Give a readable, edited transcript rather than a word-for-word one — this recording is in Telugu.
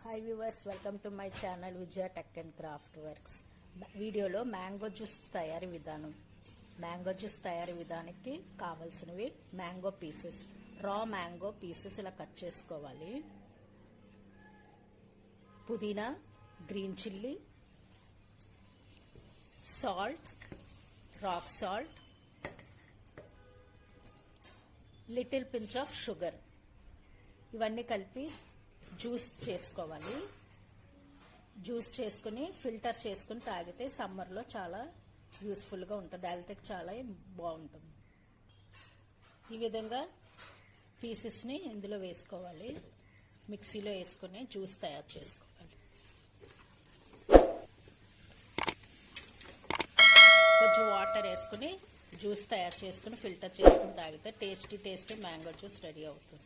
Hi viewers, welcome to my channel Vijaya tech and craft works. వీడియోలో మ్యాంగో జ్యూస్ తయారీ విధానం. మ్యాంగో జ్యూస్ తయారీ విధానానికి కావాల్సినవి mango pieces, raw mango pieces ఇలా కట్ చేసుకోవాలి. పుదీనా, green chilli, salt, rock salt, little pinch of sugar, ఇవన్నీ కలిపి జ్యూస్ చేసుకోవాలి. జ్యూస్ చేసుకుని ఫిల్టర్ చేసుకుని తాగితే సమ్మర్లో చాలా యూస్ఫుల్గా ఉంటుంది, హెల్త్కి చాలా బాగుంటుంది. ఈ విధంగా పీసెస్ని ఇందులో వేసుకోవాలి, మిక్సీలో వేసుకుని జ్యూస్ తయారు చేసుకోవాలి. కొంచెం వాటర్ వేసుకుని జ్యూస్ తయారు చేసుకుని ఫిల్టర్ చేసుకుని తాగితే టేస్టీ మ్యాంగో జ్యూస్ రెడీ అవుతుంది.